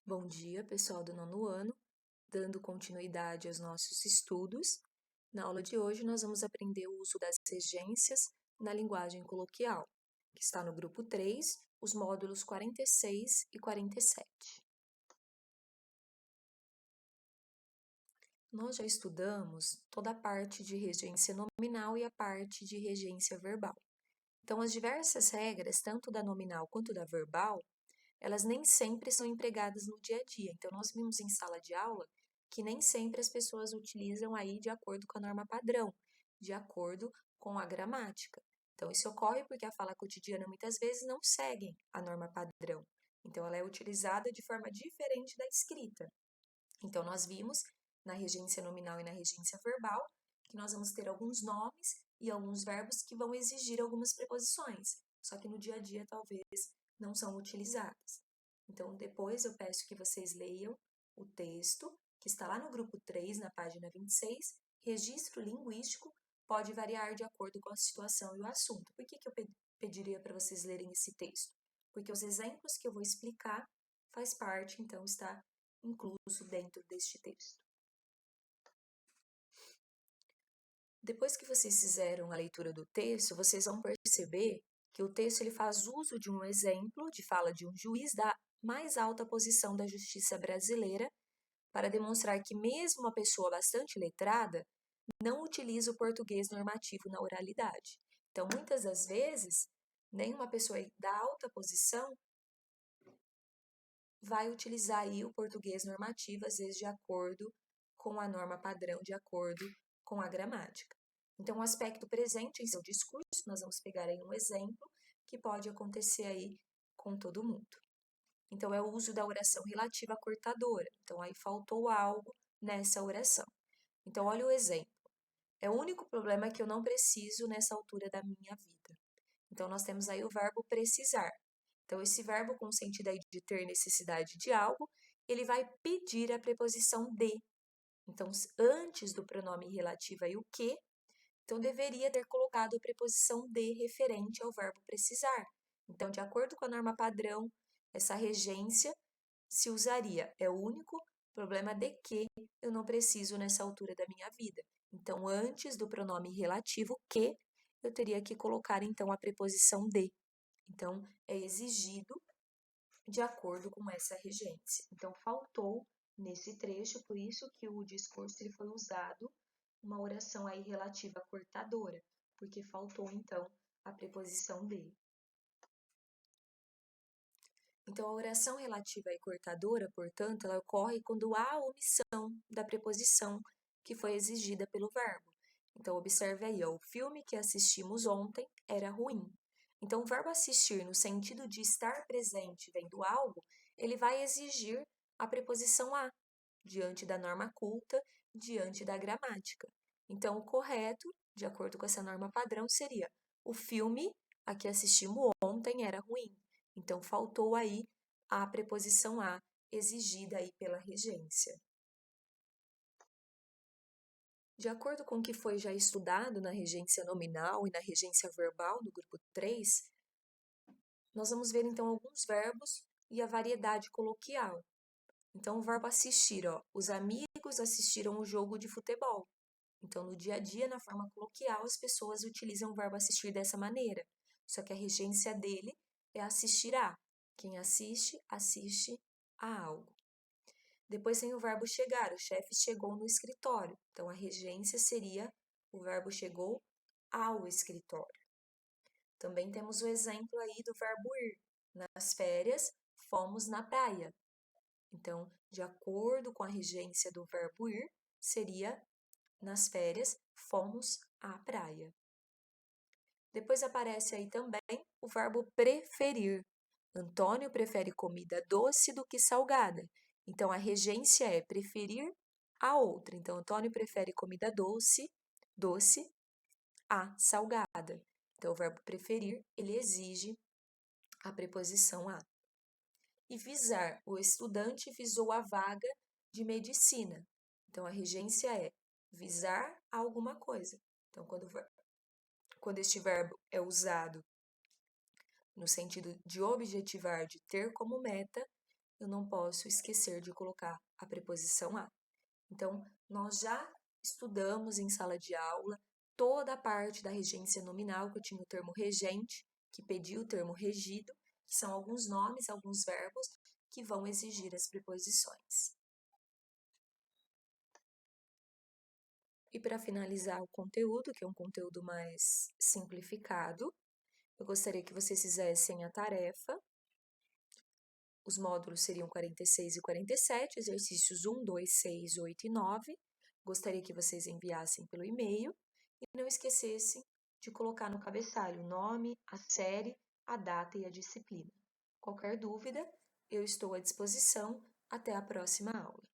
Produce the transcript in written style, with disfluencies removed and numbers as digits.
Bom dia, pessoal do nono ano, dando continuidade aos nossos estudos. Na aula de hoje, nós vamos aprender o uso das regências na linguagem coloquial, que está no grupo 3, os módulos 46 e 47. Nós já estudamos toda a parte de regência nominal e a parte de regência verbal. Então, as diversas regras, tanto da nominal quanto da verbal, elas nem sempre são empregadas no dia a dia. Então, nós vimos em sala de aula que nem sempre as pessoas utilizam aí de acordo com a norma padrão, de acordo com a gramática. Então, isso ocorre porque a fala cotidiana muitas vezes não segue a norma padrão. Então, ela é utilizada de forma diferente da escrita. Então, nós vimos na regência nominal e na regência verbal que nós vamos ter alguns nomes e alguns verbos que vão exigir algumas preposições, só que no dia a dia talvez não são utilizadas. Então, depois eu peço que vocês leiam o texto, que está lá no grupo 3, na página 26. Registro linguístico pode variar de acordo com a situação e o assunto. Por que eu pediria para vocês lerem esse texto? Porque os exemplos que eu vou explicar faz parte, então, está incluso dentro deste texto. Depois que vocês fizeram a leitura do texto, vocês vão perceber que o texto ele faz uso de um exemplo de fala de um juiz da mais alta posição da justiça brasileira para demonstrar que mesmo uma pessoa bastante letrada não utiliza o português normativo na oralidade. Então, muitas das vezes, nenhuma pessoa da alta posição vai utilizar aí o português normativo, às vezes de acordo com a norma padrão, de acordo com a gramática. Então, o aspecto presente em seu discurso, nós vamos pegar aí um exemplo que pode acontecer aí com todo mundo. Então, é o uso da oração relativa cortadora. Então, aí faltou algo nessa oração. Então, olha o exemplo. É o único problema que eu não preciso nessa altura da minha vida. Então, nós temos aí o verbo precisar. Então, esse verbo com o sentido aí de ter necessidade de algo, ele vai pedir a preposição de. Então, antes do pronome relativo aí o que, então deveria ter colocado a preposição de referente ao verbo precisar. Então, de acordo com a norma padrão, essa regência se usaria. É o único problema de que eu não preciso nessa altura da minha vida. Então, antes do pronome relativo que, eu teria que colocar então a preposição de. Então, é exigido de acordo com essa regência. Então, faltou nesse trecho, por isso que o discurso ele foi usado uma oração aí relativa cortadora, porque faltou, então, a preposição de. Então, a oração relativa e cortadora, portanto, ela ocorre quando há omissão da preposição que foi exigida pelo verbo. Então, observe aí, ó, o filme que assistimos ontem era ruim. Então, o verbo assistir, no sentido de estar presente vendo algo, ele vai exigir a preposição a, diante da norma culta, diante da gramática. Então, o correto, de acordo com essa norma padrão, seria: o filme a que assistimos ontem era ruim. Então, faltou aí a preposição a, exigida aí pela regência. De acordo com o que foi já estudado na regência nominal e na regência verbal no grupo 3, nós vamos ver então alguns verbos e a variedade coloquial. Então, o verbo assistir, ó, os amigos assistiram o jogo de futebol. Então, no dia a dia, na forma coloquial, as pessoas utilizam o verbo assistir dessa maneira. Só que a regência dele é assistir a. Quem assiste, assiste a algo. Depois tem o verbo chegar. O chefe chegou no escritório. Então, a regência seria o verbo chegou ao escritório. Também temos o exemplo aí do verbo ir. Nas férias, fomos na praia. Então, de acordo com a regência do verbo ir, seria nas férias, fomos à praia. Depois aparece aí também o verbo preferir. Antônio prefere comida doce do que salgada. Então, a regência é preferir a outra. Então, Antônio prefere comida doce a salgada. Então, o verbo preferir, ele exige a preposição a. E visar. O estudante visou a vaga de medicina. Então, a regência é visar alguma coisa. Então, quando este verbo é usado no sentido de objetivar, de ter como meta, eu não posso esquecer de colocar a preposição a. Então, nós já estudamos em sala de aula toda a parte da regência nominal, que eu tinha o termo regente, que pedia o termo regido, que são alguns nomes, alguns verbos que vão exigir as preposições. E para finalizar o conteúdo, que é um conteúdo mais simplificado, eu gostaria que vocês fizessem a tarefa. Os módulos seriam 46 e 47, exercícios 1, 2, 6, 8 e 9. Gostaria que vocês enviassem pelo e-mail e não esquecessem de colocar no cabeçalho o nome, a série, a data e a disciplina. Qualquer dúvida, eu estou à disposição. Até a próxima aula.